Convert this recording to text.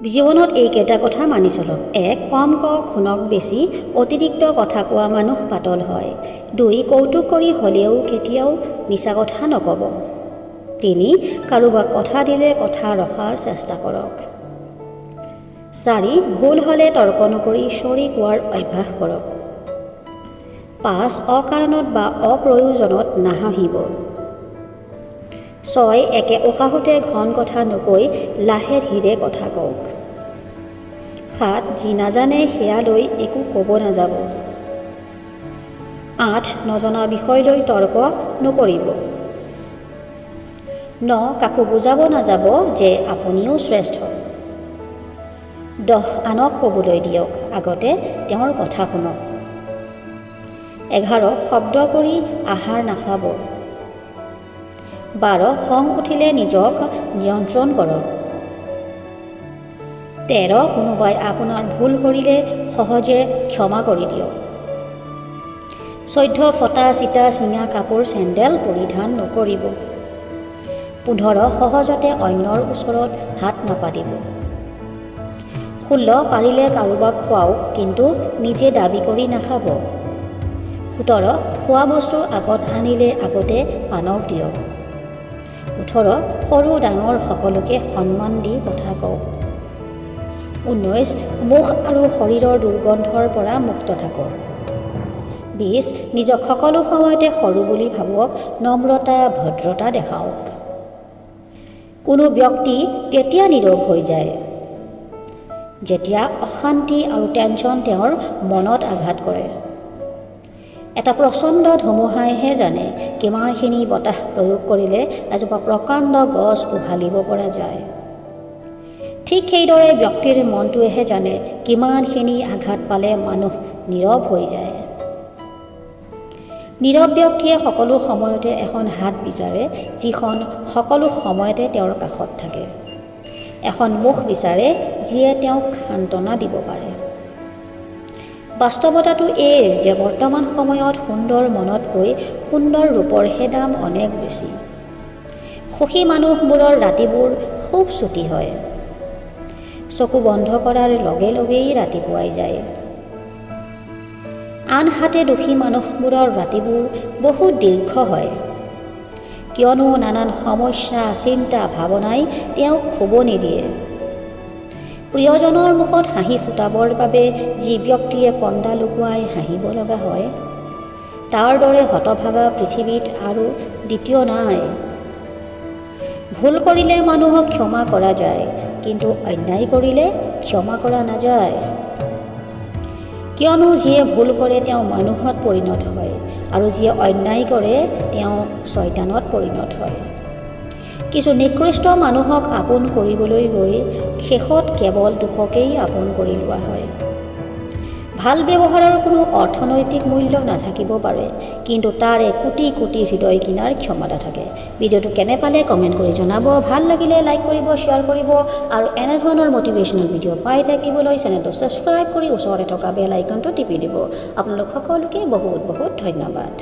জীৱনত এইকেইটা কথা মানি চলক। 1. কম কওক, শুনক বেছি। অতিৰিক্ত কথা কোৱা মানুহ পাতল হয়। 2. কৌতুক কৰি হ'লেও কেতিয়াও মিছা কথা নক'ব। 3. কাৰোবাক কথা দিলে কথা ৰখাৰ চেষ্টা কৰক। 4. ভুল হ'লে তৰ্ক নকৰি চৰি কোৱাৰ অভ্যাস কৰক। 5. অকাৰণত বা অপ্ৰয়োজনত নাহাঁহিব। 6. একে উশাহতে ঘন কথা নকৈ লাহে ধীৰে কথা কওক। 7. যি নাজানে সেয়া লৈ একো ক'ব নাযাব। 8. নজনা বিষয় লৈ তৰ্ক নকৰিব। 9. কাকো বুজাব নাযাব যে আপুনিও শ্ৰেষ্ঠ। 10. আনক ক'বলৈ দিয়ক, আগতে তেওঁৰ কথা শুনক। 11. শব্দ কৰি আহাৰ নাখাব। 12. খং উঠিলে নিজক নিয়ন্ত্ৰণ কৰক। 13. কোনোবাই আপোনাৰ ভুল কৰিলে সহজে ক্ষমা কৰি দিয়ক। 14. ফটা চিটা চিঙা কাপোৰ চেণ্ডেল পৰিধান নকৰিব। 15. সহজতে অন্যৰ ওচৰত হাত নাপাতিব। 16. পাৰিলে কাৰোবাক খুৱাওক, কিন্তু নিজে দাবী কৰি নাখাব। 17. খোৱা বস্তু আগত আনিলে আগতে আনক দিয়ক। 18. সৰু ডাঙৰ সকলোকে সন্মান দি কথা কওক। 19. মুখ আৰু শৰীৰৰ দুৰ্গন্ধৰ পৰা মুক্ত থাকক। 20. নিজক সকলো সময়তে সৰু বুলি ভাবক, নম্ৰতা ভদ্ৰতা দেখাওক। কোনো ব্যক্তি তেতিয়া নীৰৱ হৈ যায় যেতিয়া অশান্তি আৰু টেনশ্যন তেওঁৰ মনত আঘাত কৰে। এটা প্ৰচণ্ড ধুমুহাইহে জানে কিমানখিনি বতাহ প্ৰয়োগ কৰিলে এজোপা প্ৰকাণ্ড গছ উভালিব পৰা যায়। ঠিক সেইদৰে ব্যক্তিৰ মনটোৱেহে জানে কিমানখিনি আঘাত পালে মানুহ নীৰৱ হৈ যায়। নীৰৱ ব্যক্তিয়ে সকলো সময়তে এখন হাত বিচাৰে, যিখন সকলো সময়তে তেওঁৰ কাষত থাকে। এখন মুখ বিচাৰে, যিয়ে তেওঁক সান্তনা দিব পাৰে। বাস্তৱতাটো এই যে বৰ্তমান সময়ত সুন্দৰ মনতকৈ সুন্দৰ ৰূপৰহে দাম অনেক বেছি। সুখী মানুহবোৰৰ ৰাতিবোৰ খুব চুটি হয়। চকু বন্ধ কৰাৰ লগে লগেই ৰাতিপুৱাই যায়। আনহাতে দুখী মানুহবোৰৰ ৰাতিবোৰ বহুত দীৰ্ঘ হয়, কিয়নো নানান সমস্যা চিন্তা ভাৱনাই তেওঁক শুব নিদিয়ে। প্ৰিয়জনৰ মুখত হাঁহি ফুটাবৰ বাবে যি ব্যক্তিয়ে কন্দা লুকুৱাই হাঁহিব লগা হয়, তাৰ দৰে হতভাগা পৃথিৱীত আৰু দ্বিতীয় নাই। ভুল কৰিলে মানুহক ক্ষমা কৰা যায়, কিন্তু অন্যায় কৰিলে ক্ষমা কৰা নাযায়। কিয়নো যিয়ে ভুল কৰে তেওঁ মানুহত পৰিণত হয়, আৰু যিয়ে অন্যায় কৰে তেওঁ শয়তানত পৰিণত হয়। কিছু নিকৃষ্ট মানুহক আপোন কৰিবলৈ গৈ শেষত কেৱল দুখকেই আপোন কৰি লোৱা হয়। ভাল ব্যৱহাৰৰ কোনো অৰ্থনৈতিক মূল্য নাথাকিব পাৰে, কিন্তু তাৰে কোটি কোটি হৃদয় কিনাৰ ক্ষমতা থাকে। ভিডিঅ'টো কেনে পালে কমেণ্ট কৰি জনাব। ভাল লাগিলে লাইক কৰিব, শ্বেয়াৰ কৰিব, আৰু এনেধৰণৰ মটিভেশ্যনেল ভিডিঅ' পাই থাকিবলৈ চেনেলটো ছাবস্ক্ৰাইব কৰি ওচৰতে থকা বেল আইকনটো টিপি দিব। আপোনালোক সকলোকে বহুত বহুত ধন্যবাদ।